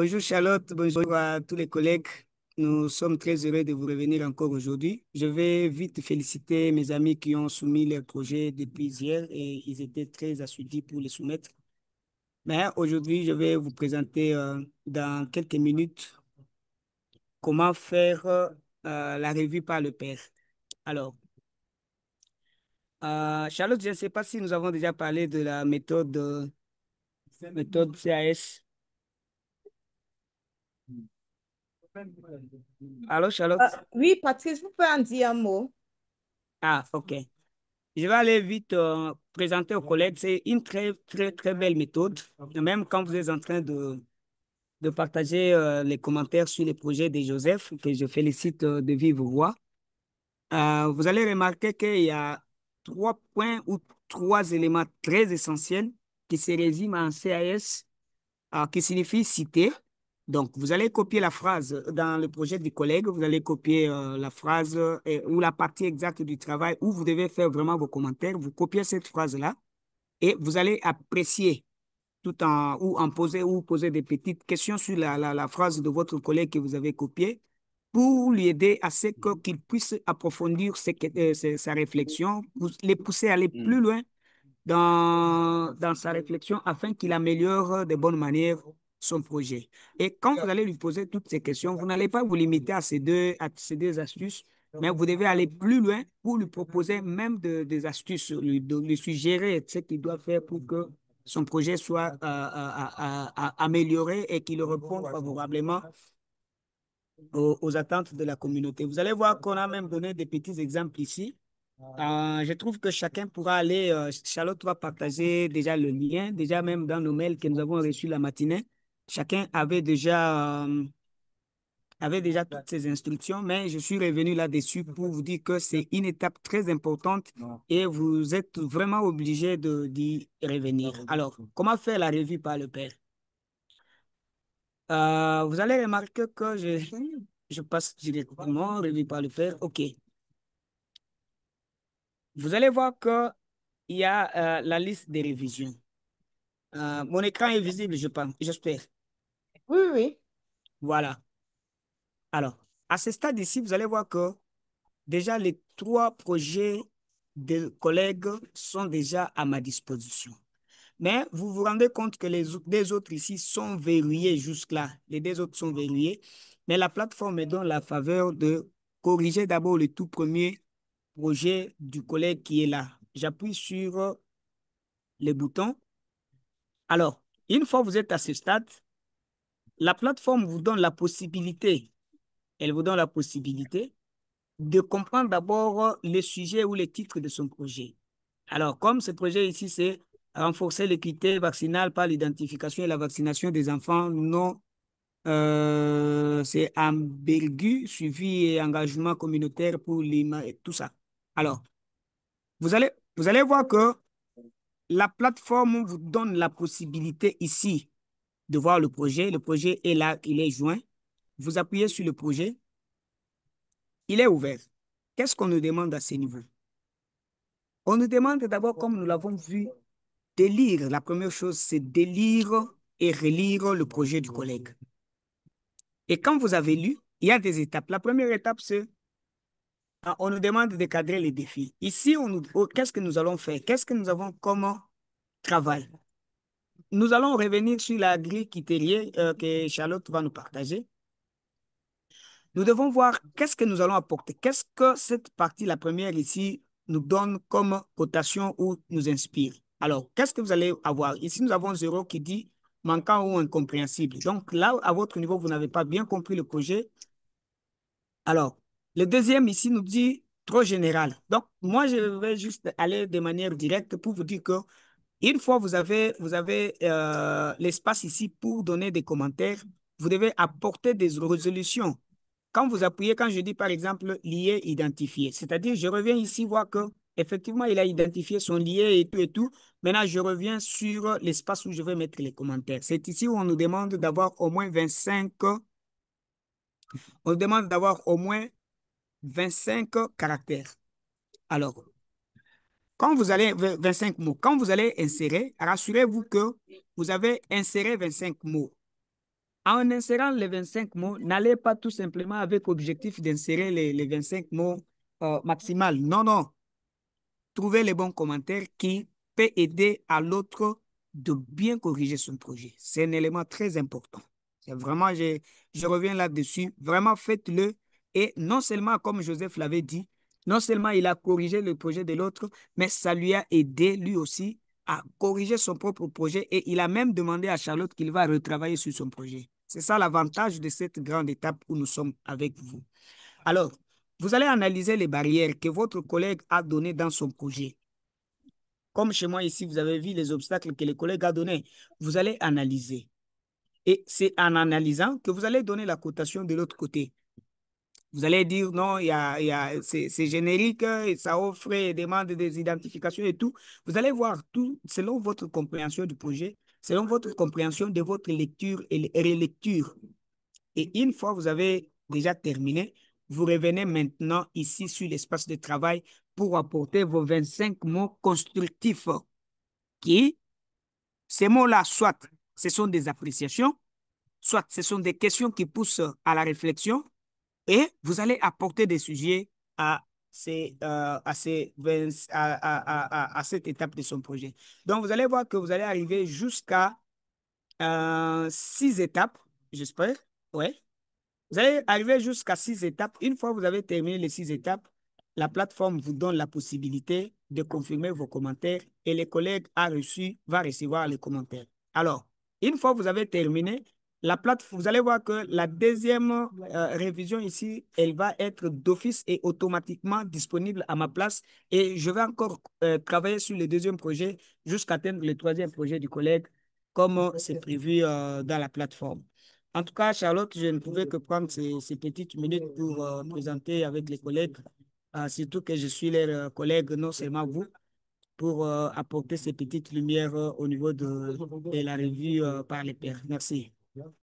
Bonjour Charlotte, bonjour à tous les collègues. Nous sommes très heureux de vous revenir encore aujourd'hui. Je vais vite féliciter mes amis qui ont soumis leurs projets depuis hier et ils étaient très assidus pour les soumettre. Mais aujourd'hui, je vais vous présenter dans quelques minutes comment faire la revue par le père. Alors, Charlotte, je ne sais pas si nous avons déjà parlé de la méthode CAS. Alors, Charlotte? Oui, Patrice, vous pouvez en dire un mot? Ah, OK. Je vais aller vite présenter aux collègues. C'est une très, très, très belle méthode. Même quand vous êtes en train de partager les commentaires sur les projets de Joseph, que je félicite de vive voix, vous allez remarquer qu'il y a trois points ou trois éléments très essentiels qui se résument en CAS, qui signifie citer. Donc, vous allez copier la phrase dans le projet du collègue, vous allez copier la phrase ou la partie exacte du travail où vous devez faire vraiment vos commentaires. Vous copiez cette phrase-là et vous allez apprécier tout en ou poser des petites questions sur la phrase de votre collègue que vous avez copiée pour lui aider à ce qu'il puisse approfondir sa réflexion, les pousser à aller plus loin dans sa réflexion afin qu'il améliore de bonne manière son projet. Et quand vous allez lui poser toutes ces questions, vous n'allez pas vous limiter à ces deux astuces, mais vous devez aller plus loin pour lui proposer même des astuces, lui suggérer ce qu'il doit faire pour que son projet soit amélioré et qu'il réponde favorablement aux attentes de la communauté. Vous allez voir qu'on a même donné des petits exemples ici. Je trouve que chacun pourra aller, Charlotte va partager déjà le lien, déjà même dans nos mails que nous avons reçus la matinée. Chacun avait déjà toutes ces instructions, mais je suis revenu là-dessus pour vous dire que c'est une étape très importante et vous êtes vraiment obligé d'y revenir. Alors, comment faire la revue par le père? Vous allez remarquer que je passe directement, revue par le père. OK. Vous allez voir que il y a la liste des révisions. Mon écran est visible, je pense, j'espère. Oui, oui. Voilà. Alors, à ce stade ici, vous allez voir que déjà les trois projets de collègues sont déjà à ma disposition. Mais vous vous rendez compte que les deux autres ici sont verrouillés jusque-là. Les deux autres sont verrouillés. Mais la plateforme me donne la faveur de corriger d'abord le tout premier projet du collègue qui est là. J'appuie sur le bouton. Alors, une fois que vous êtes à ce stade, la plateforme vous donne la possibilité, elle vous donne la possibilité de comprendre d'abord le sujet ou le titre de son projet. Alors, comme ce projet ici, c'est renforcer l'équité vaccinale par l'identification et la vaccination des enfants non, c'est Ambergu, suivi et engagement communautaire pour l'IMA et tout ça. Alors, vous allez voir que la plateforme vous donne la possibilité ici de voir le projet. Le projet est là, il est joint. Vous appuyez sur le projet, il est ouvert. Qu'est-ce qu'on nous demande à ce niveau? On nous demande d'abord, comme nous l'avons vu, de lire. La première chose, c'est de lire et relire le projet du collègue. Et quand vous avez lu, il y a des étapes. La première étape, c'est on nous demande de cadrer les défis. Ici, qu'est-ce que nous allons faire? Qu'est-ce que nous avons comme travail? Nous allons revenir sur la grille critériée que Charlotte va nous partager. Nous devons voir qu'est-ce que nous allons apporter. Qu'est-ce que cette partie, la première ici, nous donne comme cotation ou nous inspire. Alors, qu'est-ce que vous allez avoir? Ici, nous avons zéro qui dit manquant ou incompréhensible. Donc là, à votre niveau, vous n'avez pas bien compris le projet. Alors, le deuxième ici nous dit trop général. Donc, moi, je vais juste aller de manière directe pour vous dire que une fois vous avez l'espace ici pour donner des commentaires, vous devez apporter des résolutions. Quand vous appuyez, quand je dis par exemple lié, identifié, c'est-à-dire je reviens ici voir que effectivement il a identifié son lié et tout et tout. Maintenant, je reviens sur l'espace où je vais mettre les commentaires. C'est ici où on nous demande d'avoir au moins 25, on nous demande d'avoir au moins 25 caractères. Alors, quand vous allez, 25 mots, quand vous allez insérer, rassurez-vous que vous avez inséré 25 mots. En insérant les 25 mots, n'allez pas tout simplement avec objectif d'insérer les 25 mots maximal. Non, non. Trouvez les bons commentaires qui peut aider à l'autre de bien corriger son projet. C'est un élément très important. C'est vraiment, je reviens là-dessus. Vraiment, faites-le. Et non seulement, comme Joseph l'avait dit, non seulement il a corrigé le projet de l'autre, mais ça lui a aidé lui aussi à corriger son propre projet et il a même demandé à Charlotte qu'il va retravailler sur son projet. C'est ça l'avantage de cette grande étape où nous sommes avec vous. Alors, vous allez analyser les barrières que votre collègue a données dans son projet. Comme chez moi ici, vous avez vu les obstacles que le collègue a donnés. Vous allez analyser. Et c'est en analysant que vous allez donner la cotation de l'autre côté. Vous allez dire non, c'est générique, et ça offre et demande des identifications et tout. Vous allez voir tout selon votre compréhension du projet, selon votre compréhension de votre lecture et relecture. Et une fois que vous avez déjà terminé, vous revenez maintenant ici sur l'espace de travail pour apporter vos 25 mots constructifs qui, ces mots-là, soit ce sont des appréciations, soit ce sont des questions qui poussent à la réflexion et vous allez apporter des sujets à cette étape de son projet. Donc, vous allez voir que vous allez arriver jusqu'à 6 étapes, j'espère. Ouais. Vous allez arriver jusqu'à 6 étapes. Une fois que vous avez terminé les 6 étapes, la plateforme vous donne la possibilité de confirmer vos commentaires et les collègues va recevoir les commentaires. Alors, une fois que vous avez terminé, la plateforme, vous allez voir que la deuxième révision ici, elle va être d'office et automatiquement disponible à ma place. Et je vais encore travailler sur le deuxième projet jusqu'à atteindre le troisième projet du collègue, comme c'est prévu dans la plateforme. En tout cas, Charlotte, je ne pouvais que prendre ces petites minutes pour présenter avec les collègues, surtout que je suis leur collègue, non seulement vous, pour apporter ces petites lumières au niveau de la revue par les pairs. Merci.